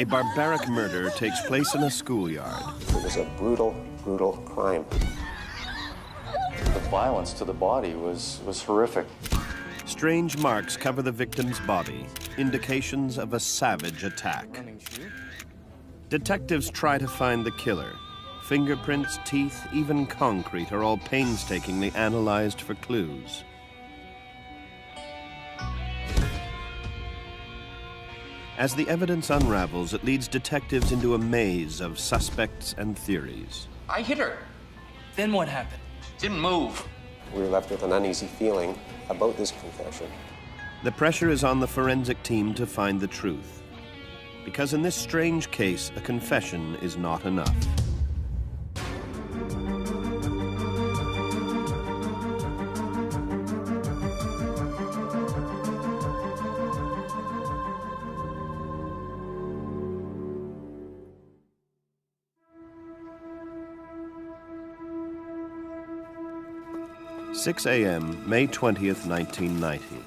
barbaric murder takes place in a schoolyard. It was a brutal, brutal crime. The violence to the body was horrific. Strange marks cover the victim's body, indications of a savage attack. Detectives try to find the killer. Fingerprints, teeth, even concrete are all painstakingly analyzed for clues. As the evidence unravels, it leads detectives into a maze of suspects and theories. I hit her. Then what happened? Didn't move. We were left with an uneasy feeling about this confession. The pressure is on the forensic team to find the truth. Because in this strange case, a confession is not enough. "6 a.m., May 20th, 1990.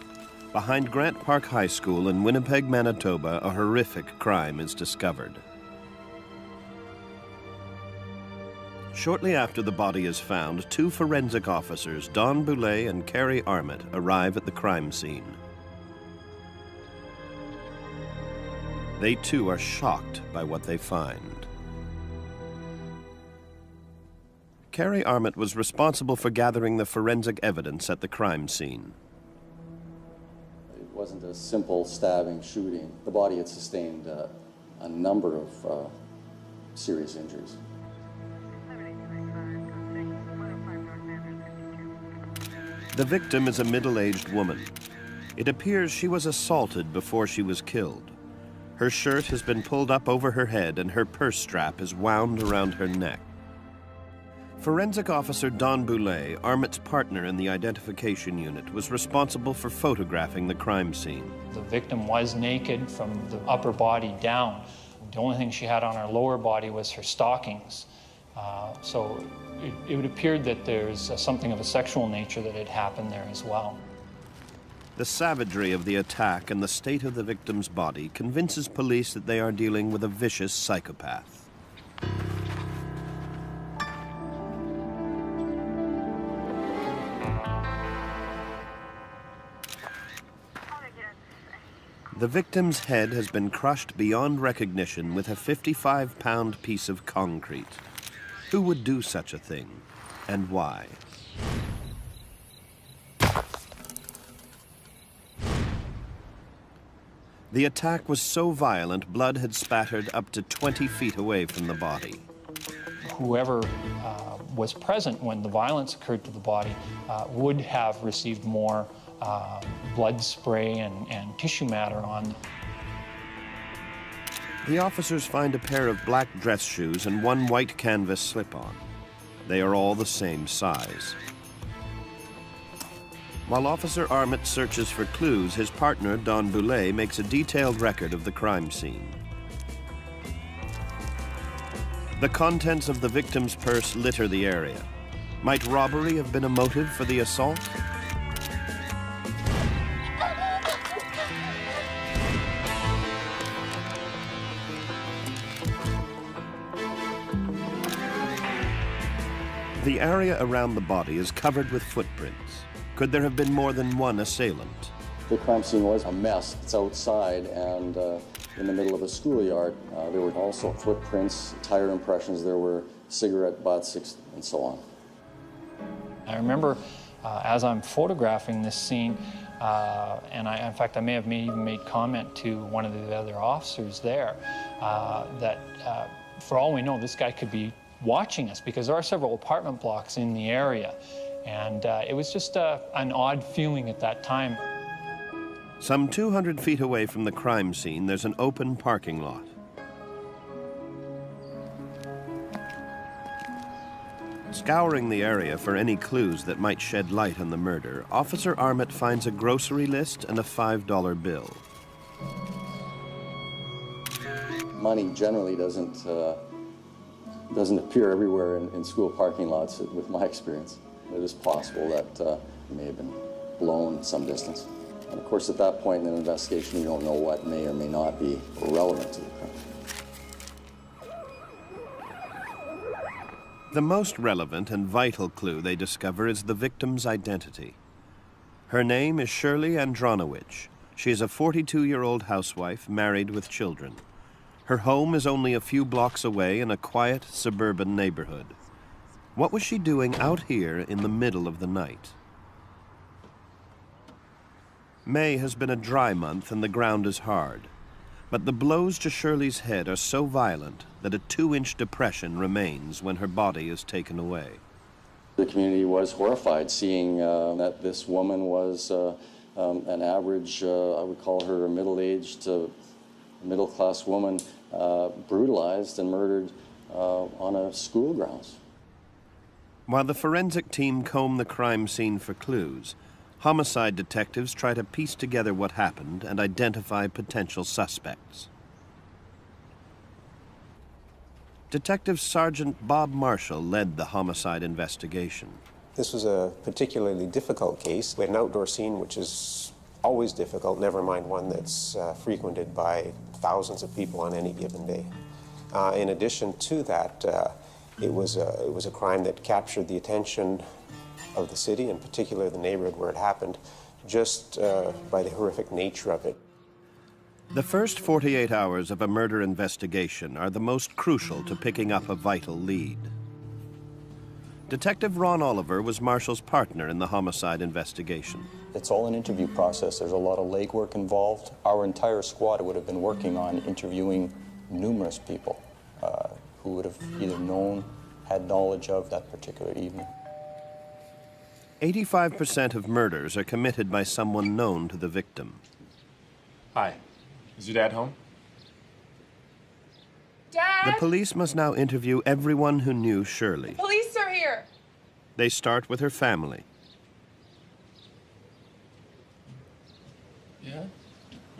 Behind Grant Park High School in Winnipeg, Manitoba, a horrific crime is discovered. Shortly after the body is found, two forensic officers, Don Boulay and Carrie Armit, arrive at the crime scene. They too are shocked by what they find. Carrie Armit was responsible for gathering the forensic evidence at the crime scene. It wasn't a simple stabbing, shooting. The body had sustained a number of serious injuries. The victim is a middle-aged woman. It appears she was assaulted before she was killed. Her shirt has been pulled up over her head and her purse strap is wound around her neck. Forensic officer Don Boulay, Armit's partner in the identification unit, was responsible for photographing the crime scene. The victim was naked from the upper body down. The only thing she had on her lower body was her stockings. So it would appear that there's something of a sexual nature that had happened there as well. The savagery of the attack and the state of the victim's body convinces police that they are dealing with a vicious psychopath. The victim's head has been crushed beyond recognition with a 55-pound piece of concrete. Who would do such a thing, and why? The attack was so violent, blood had spattered up to 20 feet away from the body. Whoever was present when the violence occurred to the body would have received more blood spray and tissue matter on. The officers find a pair of black dress shoes and one white canvas slip-on. They are all the same size. While Officer Armit searches for clues, his partner, Don Boulay, makes a detailed record of the crime scene. The contents of the victim's purse litter the area. Might robbery have been a motive for the assault? The area around the body is covered with footprints. Could there have been more than one assailant? The crime scene was a mess. It's outside, and in the middle of a schoolyard. There were also footprints, tire impressions, there were cigarette butts, and so on. I remember as I'm photographing this scene, and in fact, I may have even made comment to one of the other officers there that for all we know, this guy could be watching us because there are several apartment blocks in the area. And it was just an odd feeling at that time. Some 200 feet away from the crime scene, there's an open parking lot. Scouring the area for any clues that might shed light on the murder, Officer Armit finds a grocery list and a $5 bill. Money generally doesn't appear everywhere in school parking lots, with my experience. It is possible that it may have been blown some distance. And of course, at that point in an investigation, you don't know what may or may not be relevant to the crime. The most relevant and vital clue they discover is the victim's identity. Her name is Shirley Andronowich. She is a 42-year-old housewife married with children. Her home is only a few blocks away in a quiet suburban neighborhood. What was she doing out here in the middle of the night? May has been a dry month and the ground is hard. But the blows to Shirley's head are so violent that a 2-inch depression remains when her body is taken away. The community was horrified seeing that this woman was an average, I would call her a middle-aged, middle-class woman, brutalized and murdered on a school grounds. While the forensic team comb the crime scene for clues, homicide detectives try to piece together what happened and identify potential suspects. Detective Sergeant Bob Marshall led the homicide investigation. This was a particularly difficult case. We had an outdoor scene, which is always difficult, never mind one that's frequented by thousands of people on any given day. In addition to that, it was a crime that captured the attention of the city, in particular the neighborhood where it happened, just by the horrific nature of it. The first 48 hours of a murder investigation are the most crucial to picking up a vital lead. Detective Ron Oliver was Marshall's partner in the homicide investigation. It's all an interview process. There's a lot of legwork involved. Our entire squad would have been working on interviewing numerous people who would have either known, had knowledge of that particular evening. 85% of murders are committed by someone known to the victim. Hi. Is your dad home? Dad! The police must now interview everyone who knew Shirley. Police are here! They start with her family. Yeah?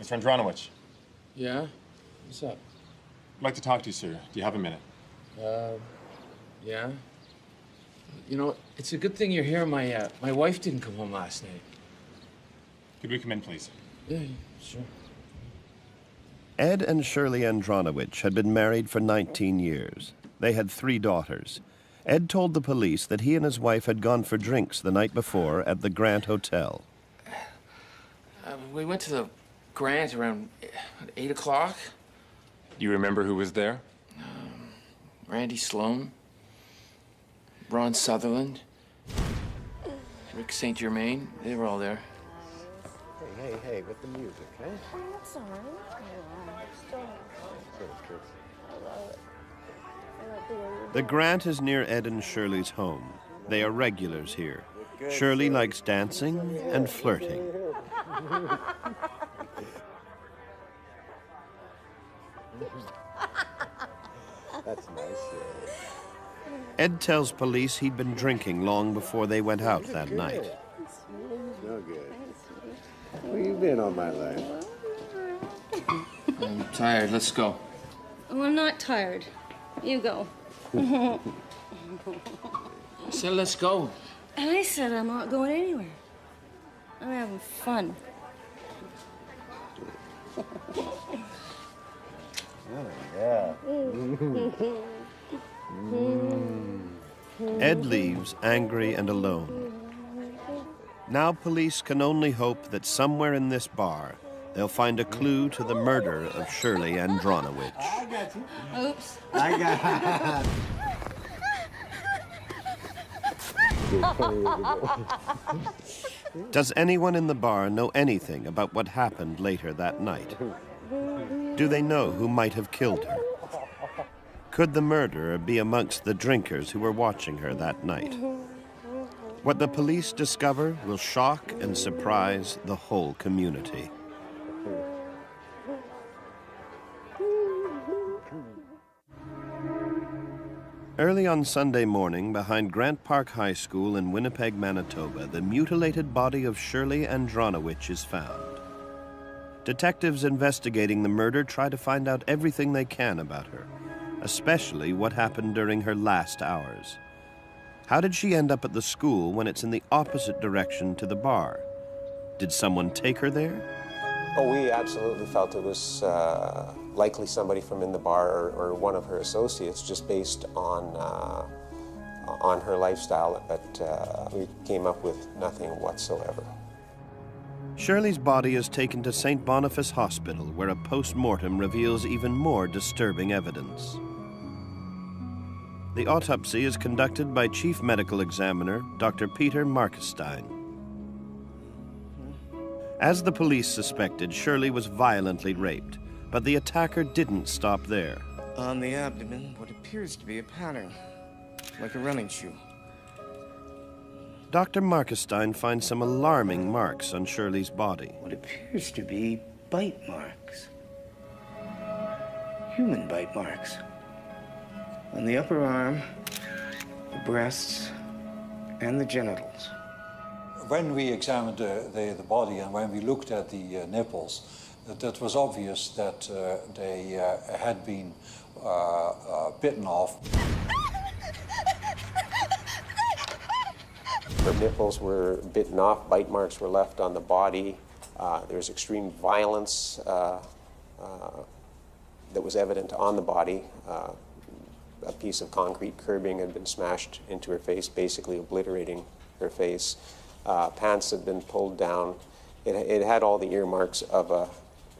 Mr. Andronowich. Yeah? What's up? I'd like to talk to you, sir. Do you have a minute? Yeah? You know, it's a good thing you're here. My wife didn't come home last night. Could we come in, please? Yeah, sure. Ed and Shirley Andronowich had been married for 19 years. They had 3 daughters. Ed told the police that he and his wife had gone for drinks the night before at the Grant Hotel. We went to the Grant around 8 o'clock. Do you remember who was there? Randy Sloan, Ron Sutherland, Rick St. Germain, they were all there. Hey, with the music, eh? That's all right. The Grant is near Ed and Shirley's home. They are regulars here. Shirley likes dancing and flirting. That's nice. Ed tells police he'd been drinking long before they went out that night. No good. Where you been all my life? I'm tired. Let's go. Oh, I'm not tired. You go. I said let's go. And I said I'm not going anywhere. I'm having fun. Yeah. Ed leaves angry and alone. Now police can only hope that somewhere in this bar they'll find a clue to the murder of Shirley Andronowich. I got you. Oops. I got Does anyone in the bar know anything about what happened later that night? Do they know who might have killed her? Could the murderer be amongst the drinkers who were watching her that night? What the police discover will shock and surprise the whole community. Early on Sunday morning, behind Grant Park High School in Winnipeg, Manitoba, the mutilated body of Shirley Andronowich is found. Detectives investigating the murder try to find out everything they can about her, especially what happened during her last hours. How did she end up at the school when it's in the opposite direction to the bar? Did someone take her there? Oh, we absolutely felt it was likely somebody from in the bar or one of her associates, just based on on her lifestyle, but we came up with nothing whatsoever. Shirley's body is taken to St. Boniface Hospital, where a post-mortem reveals even more disturbing evidence. The autopsy is conducted by Chief Medical Examiner Dr. Peter Markestein. As the police suspected, Shirley was violently raped, but the attacker didn't stop there. On the abdomen, what appears to be a pattern, like a running shoe. Dr. Markestein finds some alarming marks on Shirley's body. What appears to be bite marks. Human bite marks. On the upper arm, the breasts, and the genitals. When we examined the body and when we looked at the nipples, that was obvious that they had been bitten off. Her nipples were bitten off, bite marks were left on the body. There was extreme violence that was evident on the body. A piece of concrete curbing had been smashed into her face, basically obliterating her face. Pants had been pulled down. It had all the earmarks of a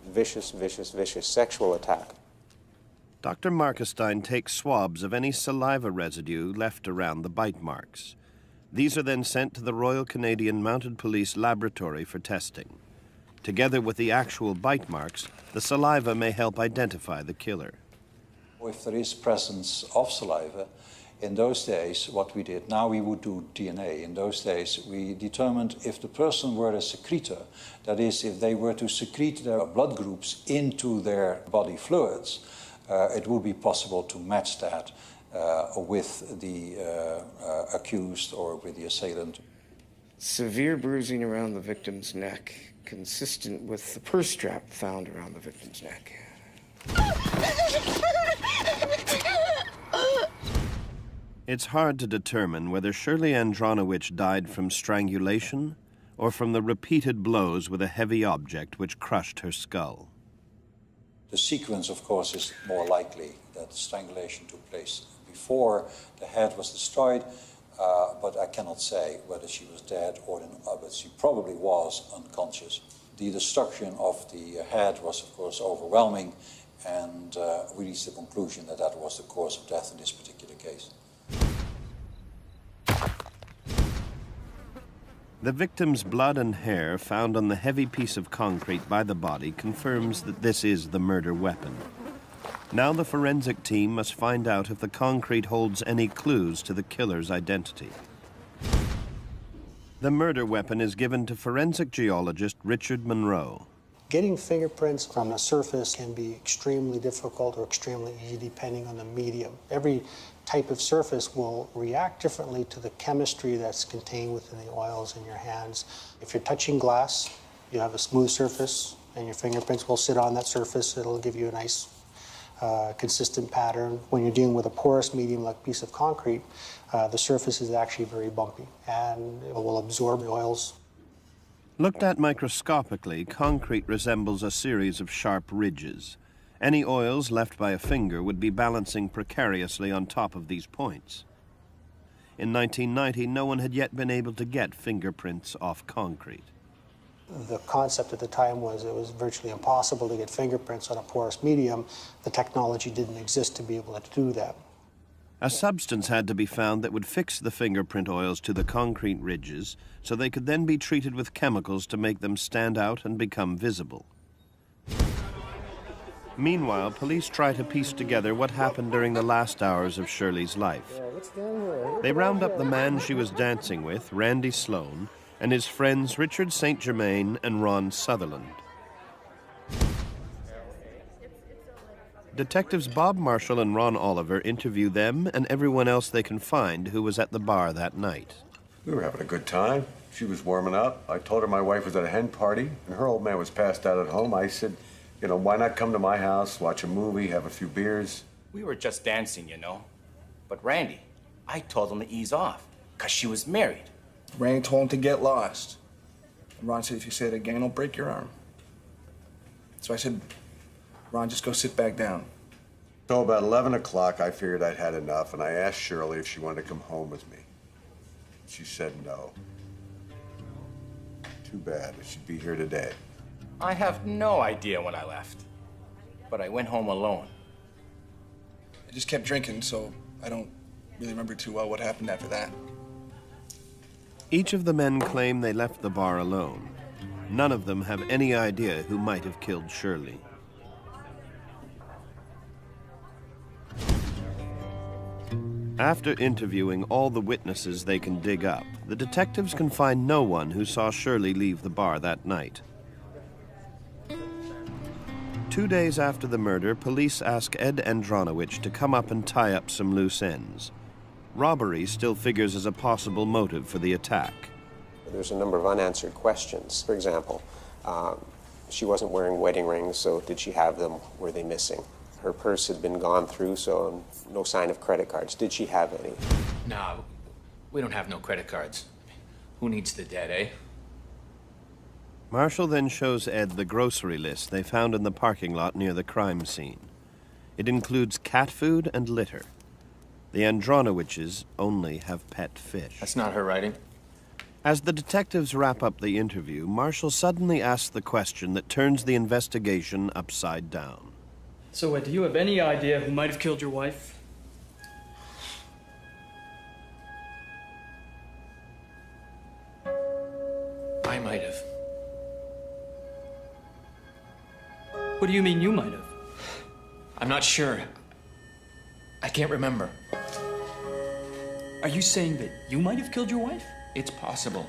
vicious, vicious, vicious sexual attack. Dr. Markestein takes swabs of any saliva residue left around the bite marks. These are then sent to the Royal Canadian Mounted Police Laboratory for testing. Together with the actual bite marks, the saliva may help identify the killer. If there is presence of saliva, in those days, what we did, now we would do DNA. In those days, we determined if the person were a secretor, that is, if they were to secrete their blood groups into their body fluids, it would be possible to match that with the accused or with the assailant. Severe bruising around the victim's neck, consistent with the purse strap found around the victim's neck. It's hard to determine whether Shirley Andronowich died from strangulation or from the repeated blows with a heavy object which crushed her skull. The sequence, of course, is more likely that the strangulation took place before the head was destroyed, but I cannot say whether she was dead or not, but she probably was unconscious. The destruction of the head was, of course, overwhelming, and we reached the conclusion that that was the cause of death in this particular case. The victim's blood and hair found on the heavy piece of concrete by the body confirms that this is the murder weapon. Now the forensic team must find out if the concrete holds any clues to the killer's identity. The murder weapon is given to forensic geologist Richard Monroe. Getting fingerprints on a surface can be extremely difficult or extremely easy depending on the medium. Every type of surface will react differently to the chemistry that's contained within the oils in your hands. If you're touching glass, you have a smooth surface and your fingerprints will sit on that surface. It'll give you a nice consistent pattern. When you're dealing with a porous medium like a piece of concrete, the surface is actually very bumpy and it will absorb the oils. Looked at microscopically, concrete resembles a series of sharp ridges. Any oils left by a finger would be balancing precariously on top of these points. In 1990, no one had yet been able to get fingerprints off concrete. The concept at the time was it was virtually impossible to get fingerprints on a porous medium. The technology didn't exist to be able to do that. A substance had to be found that would fix the fingerprint oils to the concrete ridges so they could then be treated with chemicals to make them stand out and become visible. Meanwhile, police try to piece together what happened during the last hours of Shirley's life. They round up the man she was dancing with, Randy Sloan, and his friends Richard St. Germain and Ron Sutherland. Detectives Bob Marshall and Ron Oliver interview them and everyone else they can find who was at the bar that night. We were having a good time. She was warming up. I told her my wife was at a hen party and her old man was passed out at home. I said, you know, why not come to my house, watch a movie, have a few beers? We were just dancing, you know. But Randy, I told him to ease off, because she was married. Randy told him to get lost. And Ron said, if you say it again, I'll break your arm. So I said, Ron, just go sit back down. So about 11 o'clock, I figured I'd had enough, and I asked Shirley if she wanted to come home with me. She said no. Too bad. She'd be here today. I have no idea when I left, but I went home alone. I just kept drinking, so I don't really remember too well what happened after that. Each of the men claim they left the bar alone. None of them have any idea who might have killed Shirley. After interviewing all the witnesses they can dig up, the detectives can find no one who saw Shirley leave the bar that night. 2 days after the murder, police ask Ed Andronowich to come up and tie up some loose ends. Robbery still figures as a possible motive for the attack. There's a number of unanswered questions. For example, she wasn't wearing wedding rings, so did she have them? Were they missing? Her purse had been gone through, so no sign of credit cards. Did she have any? No, we don't have no credit cards. Who needs the dead, eh? Marshall then shows Ed the grocery list they found in the parking lot near the crime scene. It includes cat food and litter. The Andronowiches only have pet fish. That's not her writing. As the detectives wrap up the interview, Marshall suddenly asks the question that turns the investigation upside down. So, Ed, do you have any idea who might have killed your wife? I might have. What do you mean you might have? I'm not sure. I can't remember. Are you saying that you might have killed your wife? It's possible.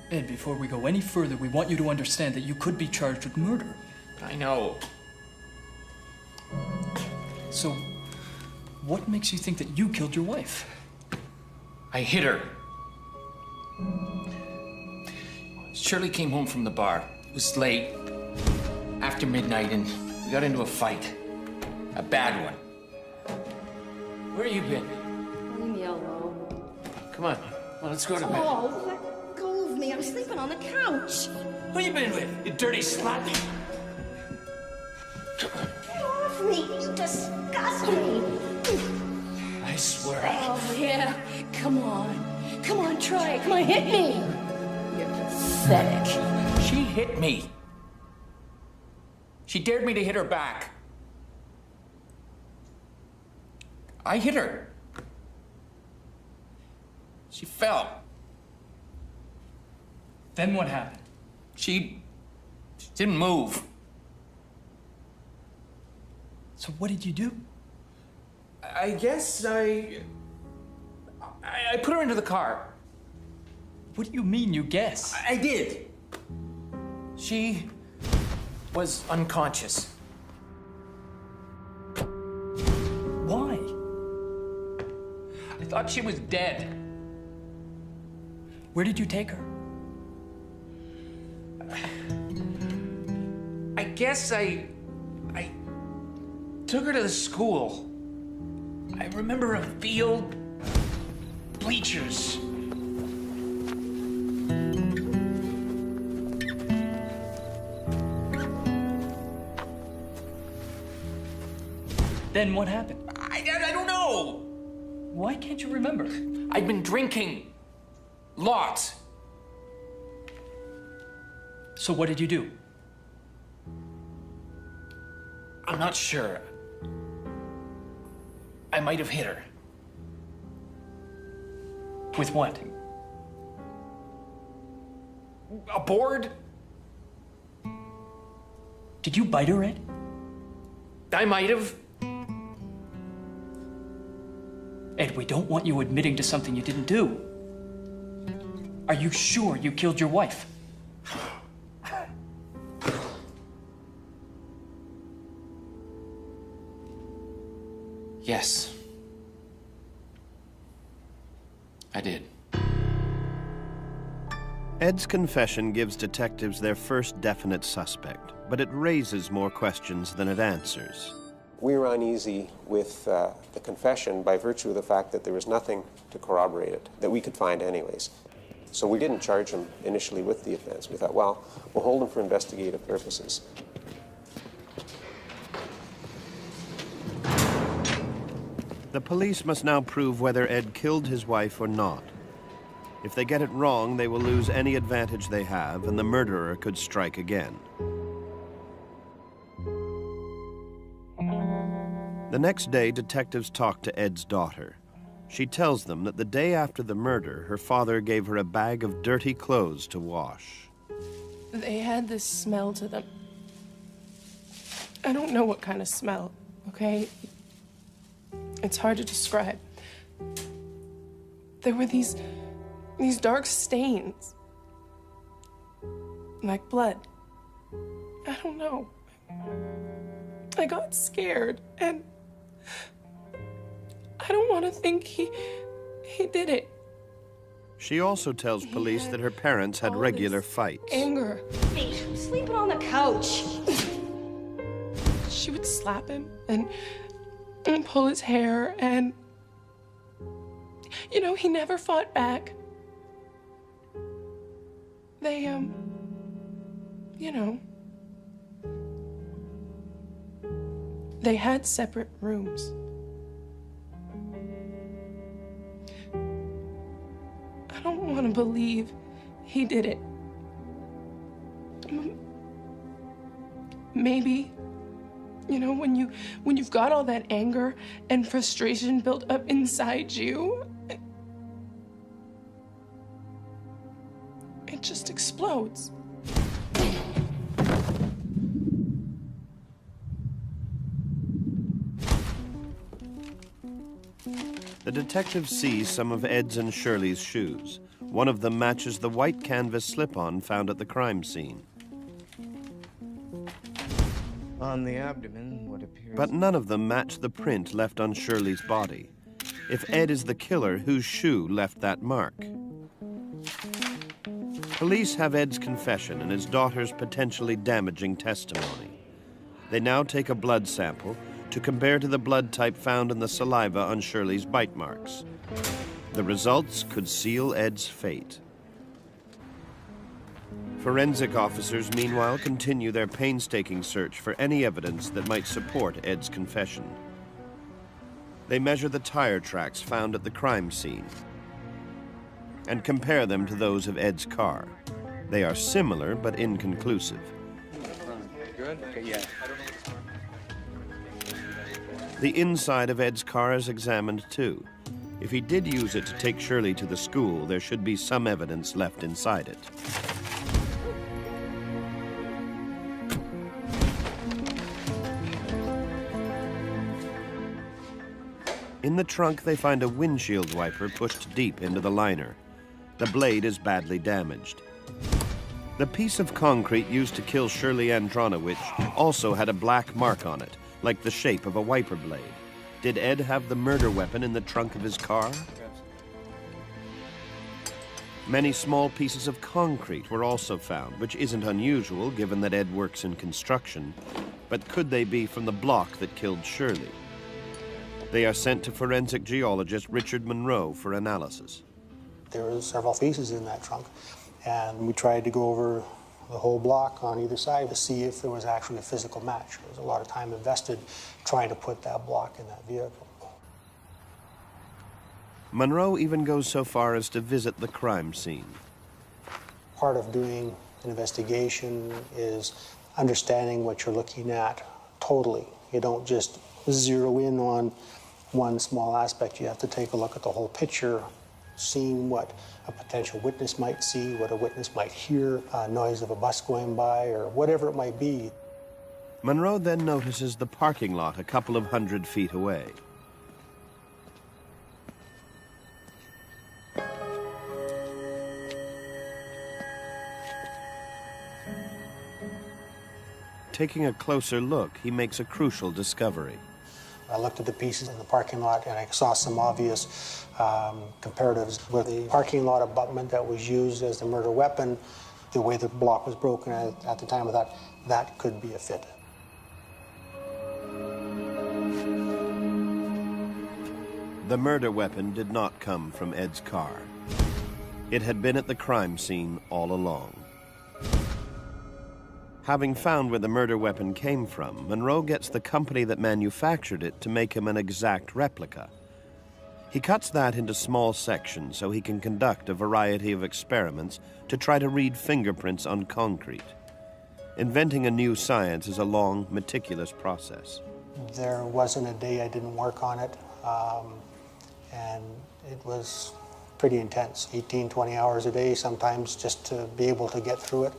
Ed, before we go any further, we want you to understand that you could be charged with murder. I know. So, what makes you think that you killed your wife? I hit her. Shirley came home from the bar. It was late, after midnight, and we got into a fight. A bad one. Where have you been? Leave me alone. Come on, well, let's go to bed. Oh, let go of me. I'm sleeping on the couch. Who you been with, you dirty slut? Get off me. You disgust me. I swear Oh, yeah. Come on. Come on, try it. Come on, hit me. You're pathetic. She hit me. She dared me to hit her back. I hit her. She fell. Then what happened? She didn't move. So what did you do? I guess I put her into the car. What do you mean you guess? I did. She was unconscious. Why? I thought she was dead. Where did you take her? I guess I took her to the school. I remember a field, bleachers. Then what happened? I don't know. Why can't you remember? I'd been drinking. Lots. So what did you do? I'm not sure. I might have hit her. With what? A board? Did you bite her, Ed? I might have. Ed, we don't want you admitting to something you didn't do. Are you sure you killed your wife? Yes. I did. Ed's confession gives detectives their first definite suspect, but it raises more questions than it answers. We were uneasy with the confession by virtue of the fact that there was nothing to corroborate it, that we could find anyways. So we didn't charge him initially with the offense. We thought, well, we'll hold him for investigative purposes. The police must now prove whether Ed killed his wife or not. If they get it wrong, they will lose any advantage they have, and the murderer could strike again. The next day, detectives talk to Ed's daughter. She tells them that the day after the murder, her father gave her a bag of dirty clothes to wash. They had this smell to them. I don't know what kind of smell, okay? It's hard to describe. There were these dark stains. Like blood. I don't know. I got scared, and I don't want to think he did it. She also tells police that her parents had regular fights. Anger. Wait, I'm sleeping on the couch. She would slap him and pull his hair, and you know, he never fought back. They, you know, they had separate rooms. I don't want to believe he did it. Maybe, you know, when you've got all that anger and frustration built up inside you, it just explodes. The detectives see some of Ed's and Shirley's shoes. One of them matches the white canvas slip-on found at the crime scene. On the abdomen, what appears... But none of them match the print left on Shirley's body. If Ed is the killer, whose shoe left that mark? Police have Ed's confession and his daughter's potentially damaging testimony. They now take a blood sample to compare to the blood type found in the saliva on Shirley's bite marks. The results could seal Ed's fate. Forensic officers, meanwhile, continue their painstaking search for any evidence that might support Ed's confession. They measure the tire tracks found at the crime scene and compare them to those of Ed's car. They are similar but inconclusive. Good? Okay, yeah. The inside of Ed's car is examined too. If he did use it to take Shirley to the school, there should be some evidence left inside it. In the trunk, they find a windshield wiper pushed deep into the liner. The blade is badly damaged. The piece of concrete used to kill Shirley Andronowich also had a black mark on it, like the shape of a wiper blade. Did Ed have the murder weapon in the trunk of his car? Many small pieces of concrete were also found, which isn't unusual given that Ed works in construction. But could they be from the block that killed Shirley? They are sent to forensic geologist Richard Monroe for analysis. There were several pieces in that trunk, and we tried to go over the whole block on either side to see if there was actually a physical match. There was a lot of time invested trying to put that block in that vehicle. Monroe even goes so far as to visit the crime scene. Part of doing an investigation is understanding what you're looking at totally. You don't just zero in on one small aspect. You have to take a look at the whole picture, seeing what a potential witness might see, what a witness might hear, noise of a bus going by, or whatever it might be. Monroe then notices the parking lot a couple of 100 feet away. Taking a closer look, he makes a crucial discovery. I looked at the pieces in the parking lot and I saw some obvious comparatives with the parking lot abutment that was used as the murder weapon. The way the block was broken at the time of that could be a fit. The murder weapon did not come from Ed's car. It had been at the crime scene all along. Having found where the murder weapon came from, Monroe gets the company that manufactured it to make him an exact replica. He cuts that into small sections so he can conduct a variety of experiments to try to read fingerprints on concrete. Inventing a new science is a long, meticulous process. There wasn't a day I didn't work on it, and it was pretty intense, 18, 20 hours a day sometimes, just to be able to get through it.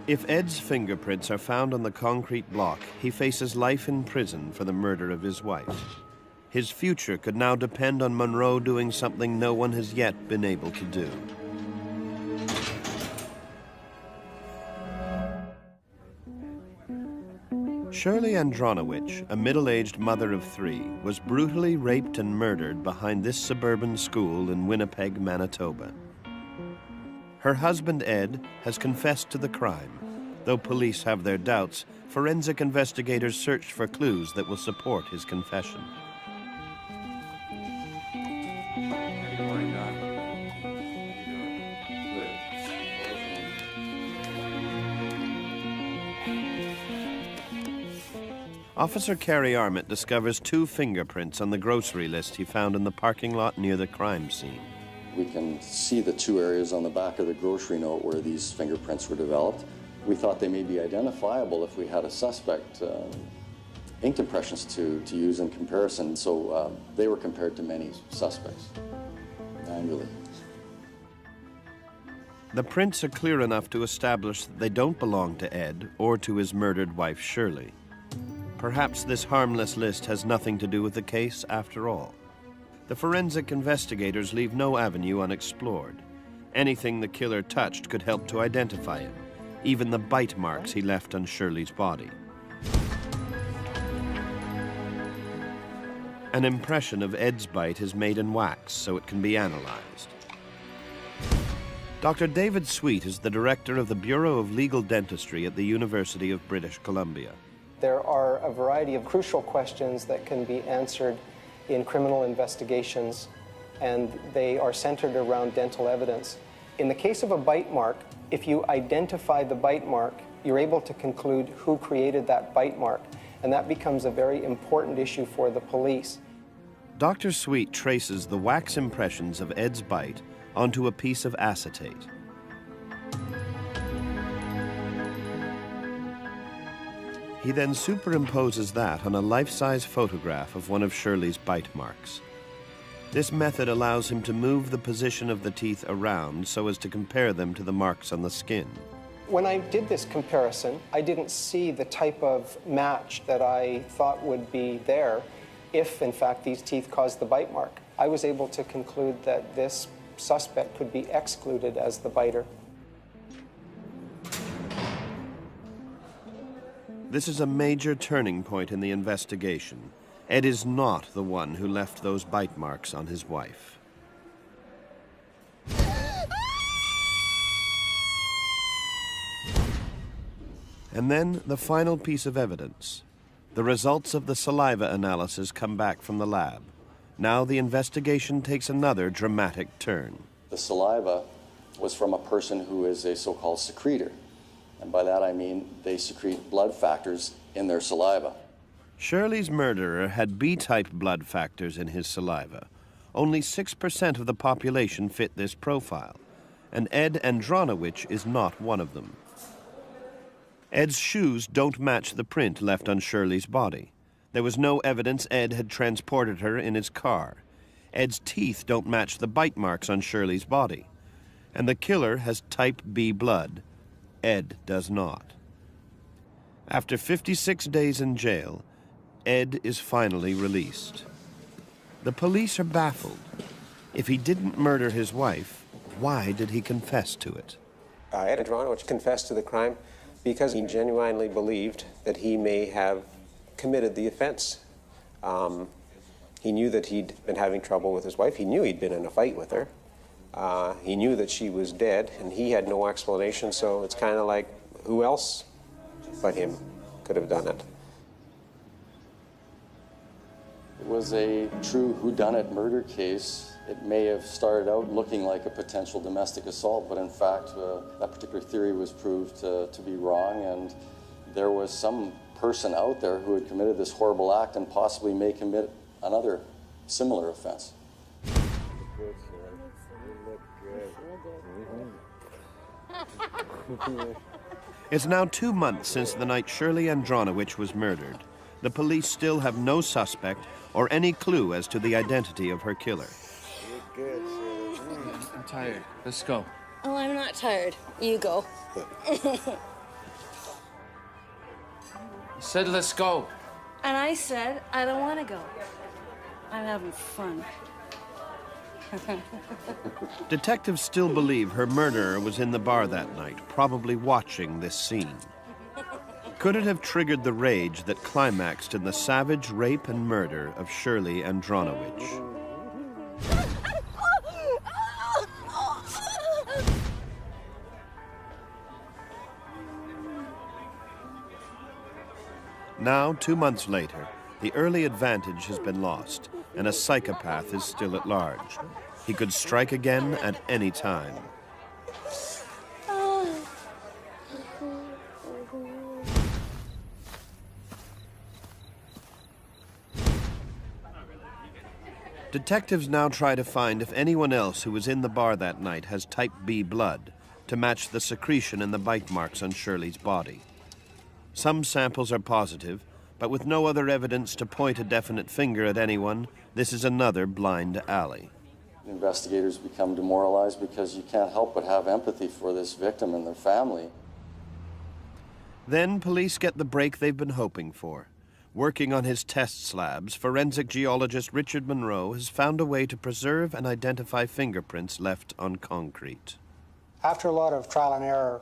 If Ed's fingerprints are found on the concrete block, he faces life in prison for the murder of his wife. His future could now depend on Monroe doing something no one has yet been able to do. Shirley Andronowich, a middle-aged mother of 3, was brutally raped and murdered behind this suburban school in Winnipeg, Manitoba. Her husband, Ed, has confessed to the crime. Though police have their doubts, forensic investigators search for clues that will support his confession. Officer Carey Armit discovers 2 fingerprints on the grocery list he found in the parking lot near the crime scene. We can see the 2 areas on the back of the grocery note where these fingerprints were developed. We thought they may be identifiable if we had a suspect inked impressions to use in comparison, so they were compared to many suspects manually. The prints are clear enough to establish that they don't belong to Ed or to his murdered wife, Shirley. Perhaps this harmless list has nothing to do with the case after all. The forensic investigators leave no avenue unexplored. Anything the killer touched could help to identify him, even the bite marks he left on Shirley's body. An impression of Ed's bite is made in wax so it can be analyzed. Dr. David Sweet is the director of the Bureau of Legal Dentistry at the University of British Columbia. There are a variety of crucial questions that can be answered in criminal investigations, and they are centered around dental evidence. In the case of a bite mark, if you identify the bite mark, you're able to conclude who created that bite mark, and that becomes a very important issue for the police. Dr. Sweet traces the wax impressions of Ed's bite onto a piece of acetate. He then superimposes that on a life-size photograph of one of Shirley's bite marks. This method allows him to move the position of the teeth around so as to compare them to the marks on the skin. When I did this comparison, I didn't see the type of match that I thought would be there if, in fact, these teeth caused the bite mark. I was able to conclude that this suspect could be excluded as the biter. This is a major turning point in the investigation. Ed is not the one who left those bite marks on his wife. And then the final piece of evidence. The results of the saliva analysis come back from the lab. Now the investigation takes another dramatic turn. The saliva was from a person who is a so-called secretor. And by that I mean they secrete blood factors in their saliva. Shirley's murderer had B-type blood factors in his saliva. Only 6% of the population fit this profile, and Ed Andronowich is not one of them. Ed's shoes don't match the print left on Shirley's body. There was no evidence Ed had transported her in his car. Ed's teeth don't match the bite marks on Shirley's body. And the killer has type B blood. Ed does not. After 56 days in jail, Ed is finally released. The police are baffled. If he didn't murder his wife, why did he confess to it? Ed Andronowich confessed to the crime because he genuinely believed that he may have committed the offense. He knew that he'd been having trouble with his wife. He knew he'd been in a fight with her. He knew that she was dead, and he had no explanation, so it's kind of like, who else but him could have done it? It was a true whodunit murder case It may have started out looking like a potential domestic assault, but in fact, that particular theory was proved to be wrong, and there was some person out there who had committed this horrible act and possibly may commit another similar offense. It's now 2 months since the night Shirley Andronowich was murdered. The police still have no suspect or any clue as to the identity of her killer. I'm tired. Let's go. Oh, I'm not tired. You go. Said let's go. And I said I don't want to go. I'm having fun. Detectives still believe her murderer was in the bar that night, probably watching this scene. Could it have triggered the rage that climaxed in the savage rape and murder of Shirley Andronowich? Now, 2 months later, the early advantage has been lost, and a psychopath is still at large. He could strike again at any time. Detectives now try to find if anyone else who was in the bar that night has type B blood to match the secretion in the bite marks on Shirley's body. Some samples are positive, but with no other evidence to point a definite finger at anyone, this is another blind alley. Investigators become demoralized because you can't help but have empathy for this victim and their family. Then police get the break they've been hoping for. Working on his test slabs, forensic geologist Richard Monroe has found a way to preserve and identify fingerprints left on concrete. After a lot of trial and error,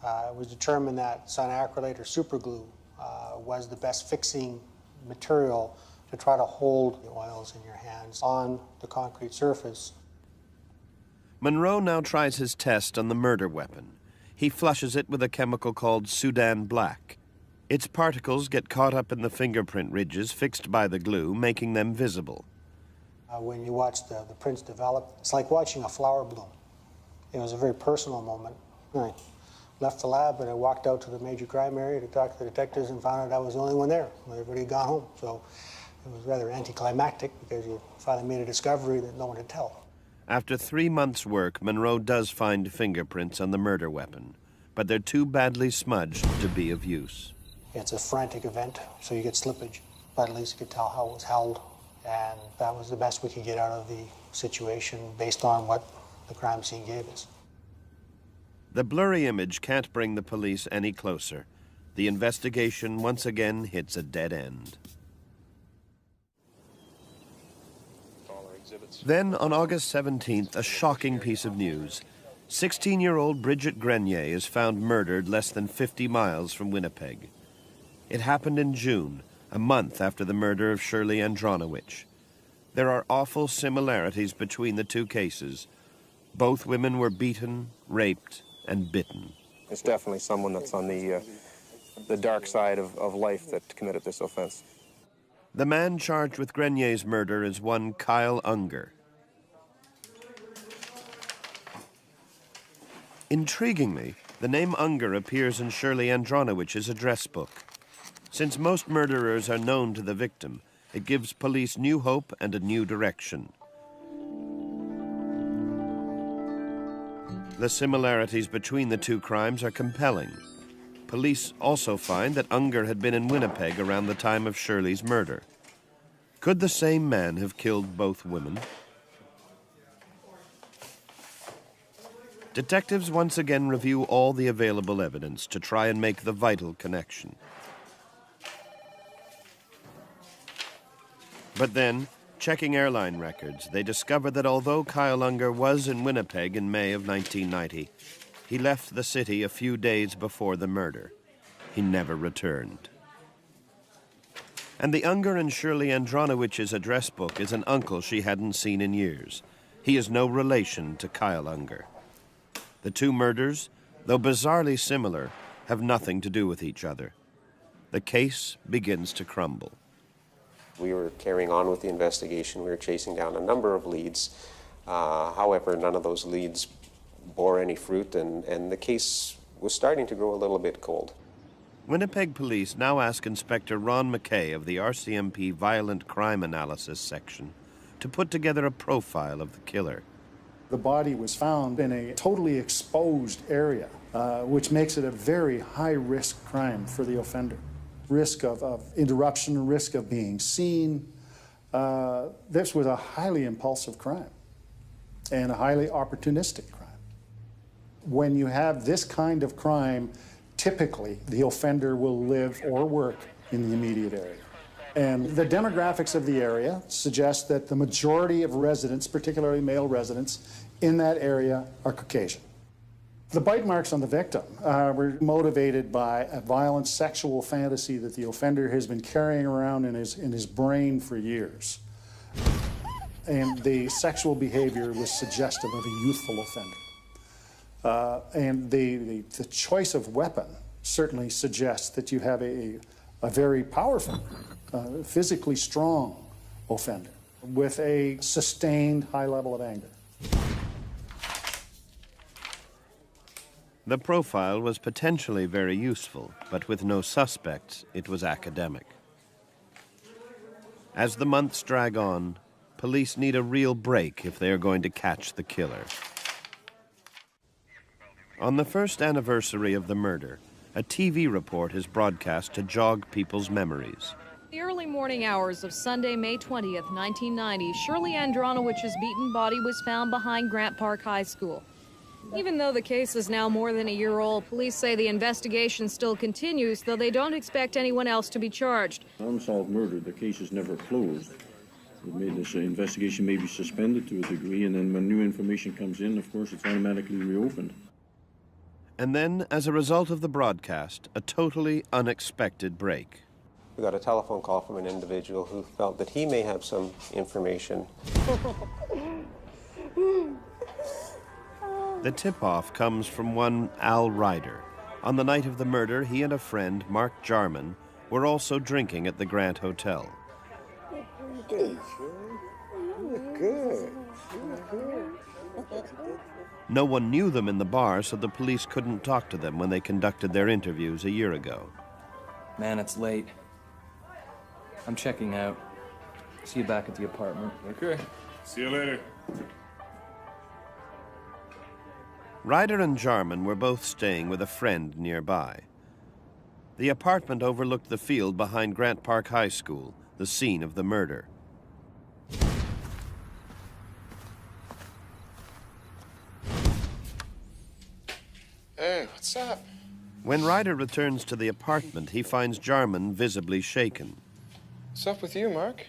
it was determined that cyanoacrylate or superglue was the best fixing material to try to hold the oils in your hands on the concrete surface. Monroe now tries his test on the murder weapon. He flushes it with a chemical called Sudan Black. Its particles get caught up in the fingerprint ridges fixed by the glue, making them visible. When you watch the prints develop, it's like watching a flower bloom. It was a very personal moment. I left the lab and I walked out to the major crime area to talk to the detectives and found out I was the only one there. Everybody had gone home. So it was rather anticlimactic because you finally made a discovery that no one had tell. After 3 months' work, Monroe does find fingerprints on the murder weapon, but they're too badly smudged to be of use. It's a frantic event, so you get slippage, but at least you could tell how it was held, and that was the best we could get out of the situation based on what the crime scene gave us. The blurry image can't bring the police any closer. The investigation once again hits a dead end. Then, on August 17th, a shocking piece of news. 16-year-old Bridget Grenier is found murdered less than 50 miles from Winnipeg. It happened in June, a month after the murder of Shirley Andronowich. There are awful similarities between the two cases. Both women were beaten, raped, and bitten. It's definitely someone that's on the dark side of life that committed this offense. The man charged with Grenier's murder is one Kyle Unger. Intriguingly, the name Unger appears in Shirley Andronowich's address book. Since most murderers are known to the victim, it gives police new hope and a new direction. The similarities between the two crimes are compelling. Police also find that Unger had been in Winnipeg around the time of Shirley's murder. Could the same man have killed both women? Detectives once again review all the available evidence to try and make the vital connection. But then, checking airline records, they discover that although Kyle Unger was in Winnipeg in May of 1990, he left the city a few days before the murder. He never returned. And the Unger and Shirley Andronowich's address book is an uncle she hadn't seen in years. He is no relation to Kyle Unger. The two murders, though bizarrely similar, have nothing to do with each other. The case begins to crumble. We were carrying on with the investigation. We were chasing down a number of leads. However, none of those leads bore any fruit, and the case was starting to grow a little bit cold. Winnipeg police now ask Inspector Ron McKay of the RCMP Violent Crime Analysis section to put together a profile of the killer. The body was found in a totally exposed area, which makes it a very high-risk crime for the offender. Risk of interruption, risk of being seen. This was a highly impulsive crime and a highly opportunistic crime. When you have this kind of crime, typically the offender will live or work in the immediate area. And the demographics of the area suggest that the majority of residents, particularly male residents, in that area are Caucasian. The bite marks on the victim were motivated by a violent sexual fantasy that the offender has been carrying around in his brain for years. And the sexual behavior was suggestive of a youthful offender. And the choice of weapon certainly suggests that you have a very powerful, physically strong offender with a sustained high level of anger. The profile was potentially very useful, but with no suspects, it was academic. As the months drag on, police need a real break if they are going to catch the killer. On the first anniversary of the murder, a TV report is broadcast to jog people's memories. The early morning hours of Sunday, May 20th, 1990, Shirley Andronowich's beaten body was found behind Grant Park High School. Even though the case is now more than a year old, police say the investigation still continues, though they don't expect anyone else to be charged. Unsolved murder, the case is never closed. It made this investigation may be suspended to a degree, and then when new information comes in, of course, it's automatically reopened. And then, as a result of the broadcast, a totally unexpected break. We got a telephone call from an individual who felt that he may have some information. The tip-off comes from one Al Ryder. On the night of the murder, he and a friend, Mark Jarman, were also drinking at the Grant Hotel. Good. No one knew them in the bar, so the police couldn't talk to them when they conducted their interviews a year ago. Man, it's late. I'm checking out. See you back at the apartment. Okay. See you later. Ryder and Jarman were both staying with a friend nearby. The apartment overlooked the field behind Grant Park High School, the scene of the murder. Hey, what's up? When Ryder returns to the apartment, he finds Jarman visibly shaken. What's up with you, Mark?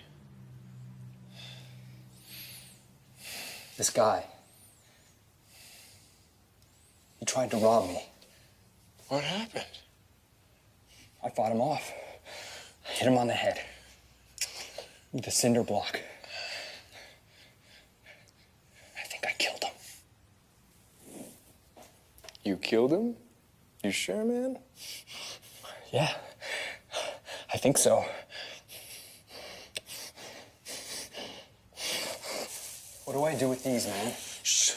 This guy. He tried to rob me. What happened? I fought him off. I hit him on the head with a cinder block. I think I killed him. You killed him? You sure, man? Yeah, I think so. What do I do with these, man? Shh.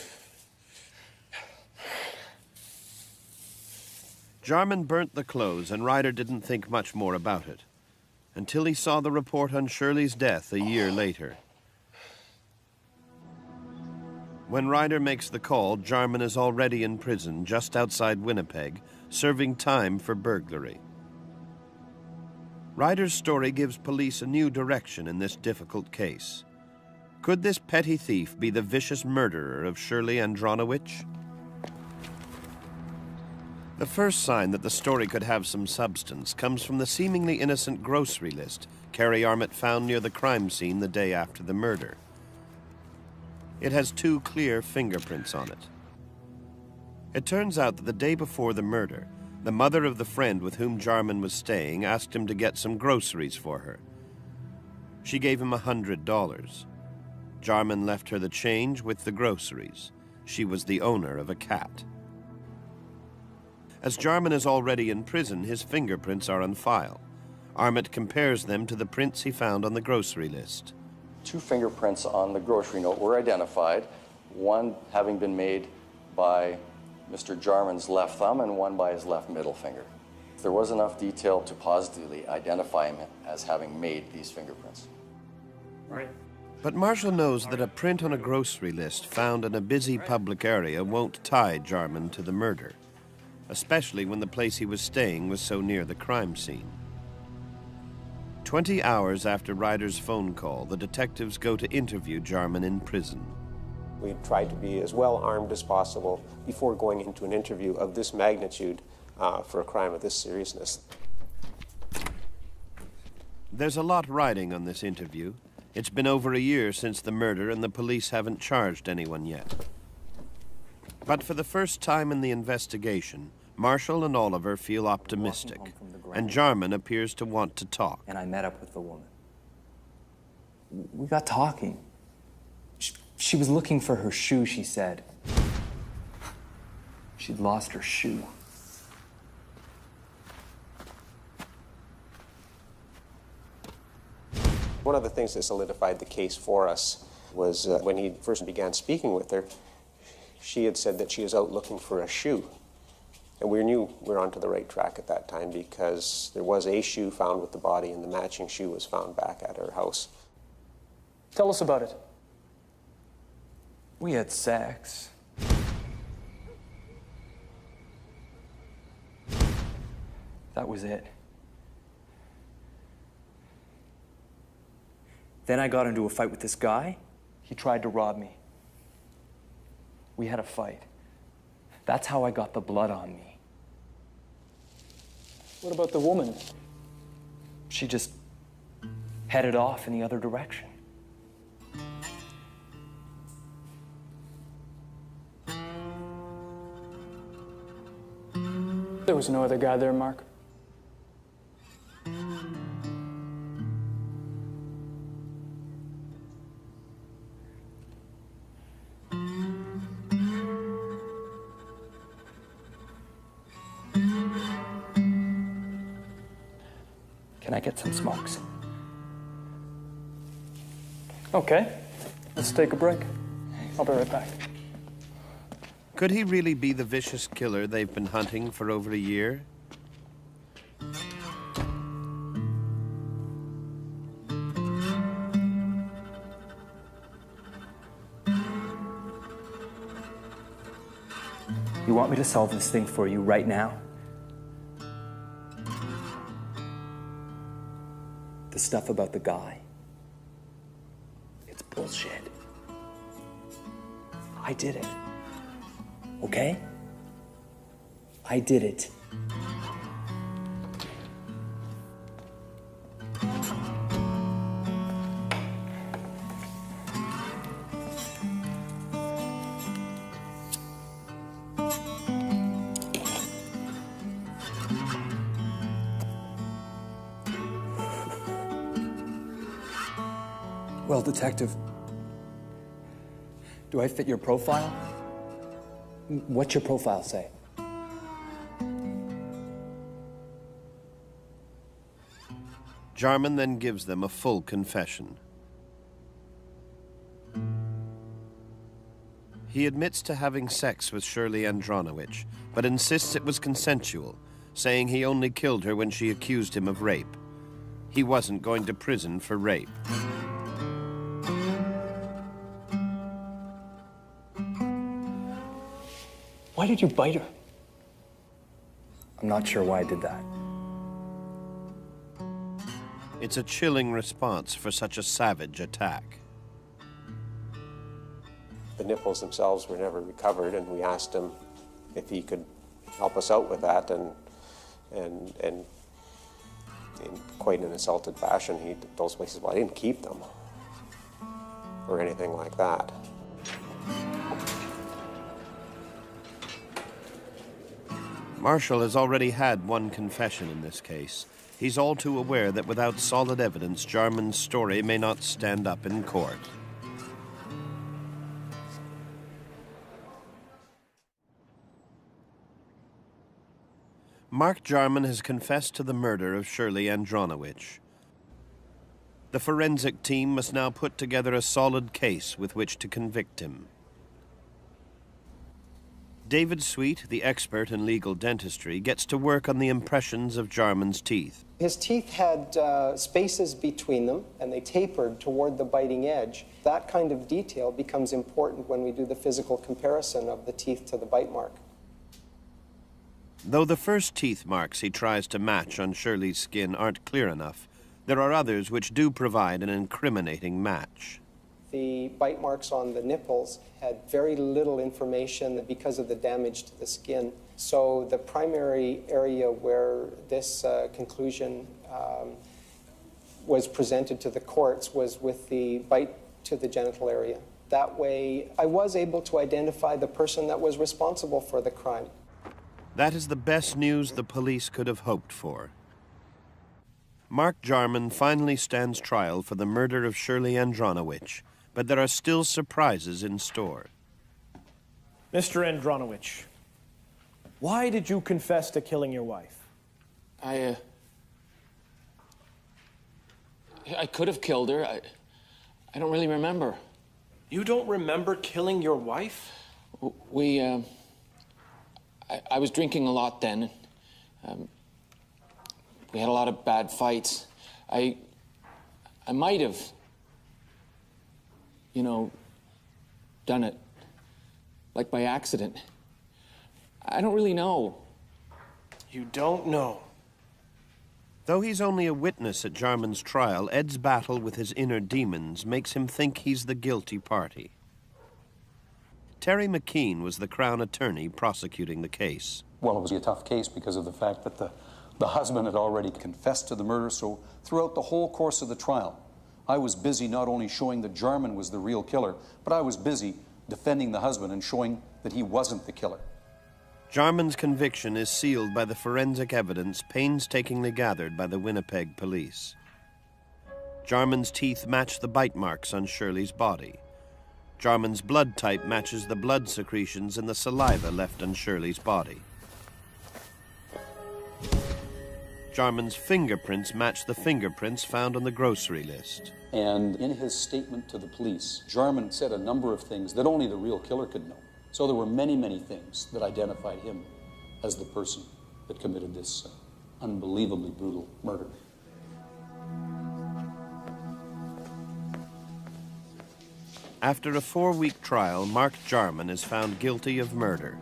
Jarman burnt the clothes, and Ryder didn't think much more about it, until he saw the report on Shirley's death a year later. When Ryder makes the call, Jarman is already in prison just outside Winnipeg, serving time for burglary. Ryder's story gives police a new direction in this difficult case. Could this petty thief be the vicious murderer of Shirley Andronowich? The first sign that the story could have some substance comes from the seemingly innocent grocery list Carrie Armitt found near the crime scene the day after the murder. It has 2 clear fingerprints on it. It turns out that the day before the murder, the mother of the friend with whom Jarman was staying asked him to get some groceries for her. She gave him $100. Jarman left her the change with the groceries. She was the owner of a cat. As Jarman is already in prison, his fingerprints are on file. Armitt compares them to the prints he found on the grocery list. 2 fingerprints on the grocery note were identified. one having been made by Mr. Jarman's left thumb and one by his left middle finger. There was enough detail to positively identify him as having made these fingerprints. Right. But Marshall knows that a print on a grocery list found in a busy public area won't tie Jarman to the murder, especially when the place he was staying was so near the crime scene. 20 hours after Ryder's phone call, the detectives go to interview Jarman in prison. We tried to be as well armed as possible before going into an interview of this magnitude for a crime of this seriousness. There's a lot riding on this interview. It's been over a year since the murder and the police haven't charged anyone yet. But for the first time in the investigation, Marshall and Oliver feel optimistic, and Jarman appears to want to talk. And I met up with the woman. We got talking. She was looking for her shoe, she said. She'd lost her shoe. One of the things that solidified the case for us was when he first began speaking with her, she had said that she was out looking for a shoe. And we knew we were onto the right track at that time because there was a shoe found with the body and the matching shoe was found back at her house. Tell us about it. We had sex. That was it. Then I got into a fight with this guy. He tried to rob me. We had a fight. That's how I got the blood on me. What about the woman? She just headed off in the other direction. There was no other guy there, Mark. Can I get some smokes? Okay, let's take a break. I'll be right back. Could he really be the vicious killer they've been hunting for over a year? You want me to solve this thing for you right now? The stuff about the guy, it's bullshit. I did it. Okay? I did it. Well, Detective, do I fit your profile? What's your profile say? Jarman then gives them a full confession. He admits to having sex with Shirley Andronowich, but insists it was consensual, saying he only killed her when she accused him of rape. He wasn't going to prison for rape. Why did you bite her? I'm not sure why I did that. It's a chilling response for such a savage attack. The nipples themselves were never recovered, and we asked him if he could help us out with that, and in quite an insulted fashion, he told us, well, I didn't keep them, or anything like that. Marshall has already had one confession in this case. He's all too aware that without solid evidence, Jarman's story may not stand up in court. Mark Jarman has confessed to the murder of Shirley Andronowich. The forensic team must now put together a solid case with which to convict him. David Sweet, the expert in legal dentistry, gets to work on the impressions of Jarman's teeth. His teeth had spaces between them, and they tapered toward the biting edge. That kind of detail becomes important when we do the physical comparison of the teeth to the bite mark. Though the first teeth marks he tries to match on Shirley's skin aren't clear enough, there are others which do provide an incriminating match. The bite marks on the nipples had very little information because of the damage to the skin. So the primary area where this conclusion was presented to the courts was with the bite to the genital area. That way, I was able to identify the person that was responsible for the crime. That is the best news the police could have hoped for. Mark Jarman finally stands trial for the murder of Shirley Andronowich, but there are still surprises in store. Mr. Andronowich, why did you confess to killing your wife? I could have killed her. I don't really remember. You don't remember killing your wife? I was drinking a lot then. We had a lot of bad fights. I might have, done it, like by accident. I don't really know. You don't know? Though he's only a witness at Jarman's trial, Ed's battle with his inner demons makes him think he's the guilty party. Terry McKean was the Crown attorney prosecuting the case. Well, it was a tough case because of the fact that the husband had already confessed to the murder, so throughout the whole course of the trial, I was busy not only showing that Jarman was the real killer, but I was busy defending the husband and showing that he wasn't the killer. Jarman's conviction is sealed by the forensic evidence painstakingly gathered by the Winnipeg police. Jarman's teeth match the bite marks on Shirley's body. Jarman's blood type matches the blood secretions in the saliva left on Shirley's body. Jarman's fingerprints match the fingerprints found on the grocery list. And in his statement to the police, Jarman said a number of things that only the real killer could know. So there were many, many things that identified him as the person that committed this unbelievably brutal murder. After a 4-week trial, Mark Jarman is found guilty of murder.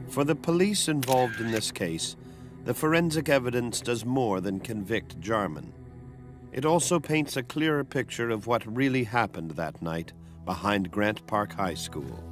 For the police involved in this case, the forensic evidence does more than convict Jarman. It also paints a clearer picture of what really happened that night behind Grant Park High School.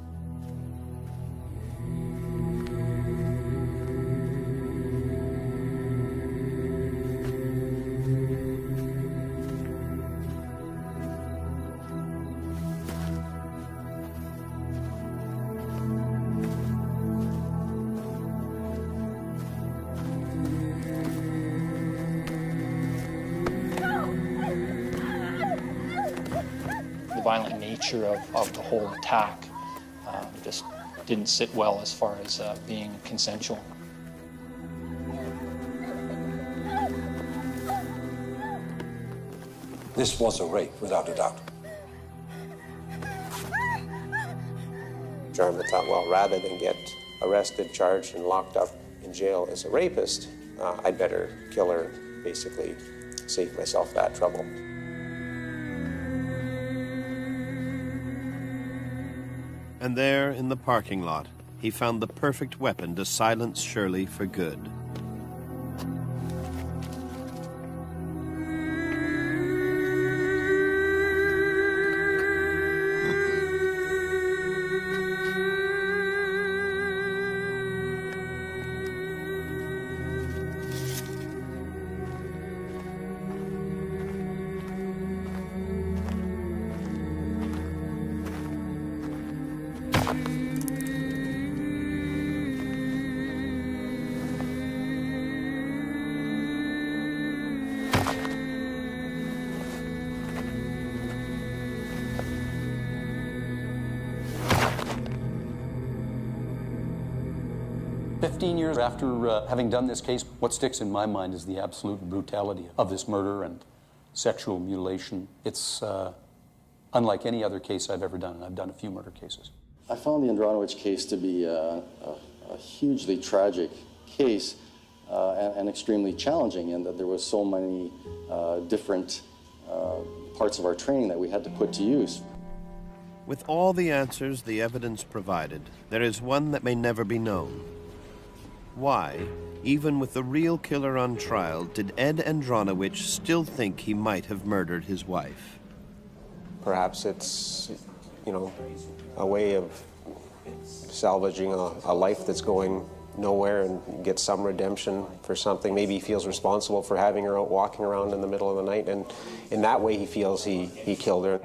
The violent nature of the whole attack just didn't sit well as far as being consensual. This was a rape, without a doubt. Jarman thought, well, rather than get arrested, charged, and locked up in jail as a rapist, I'd better kill her, basically save myself that trouble. And there, in the parking lot, he found the perfect weapon to silence Shirley for good. 15 years after having done this case, what sticks in my mind is the absolute brutality of this murder and sexual mutilation. It's unlike any other case I've ever done, and I've done a few murder cases. I found the Andronowich case to be a hugely tragic case and extremely challenging, in that there was so many different parts of our training that we had to put to use. With all the answers the evidence provided, there is one that may never be known. Why, even with the real killer on trial, did Ed Andronowich still think he might have murdered his wife? Perhaps it's, you know, a way of salvaging a life that's going nowhere and get some redemption for something. Maybe he feels responsible for having her out walking around in the middle of the night, and in that way he feels he killed her.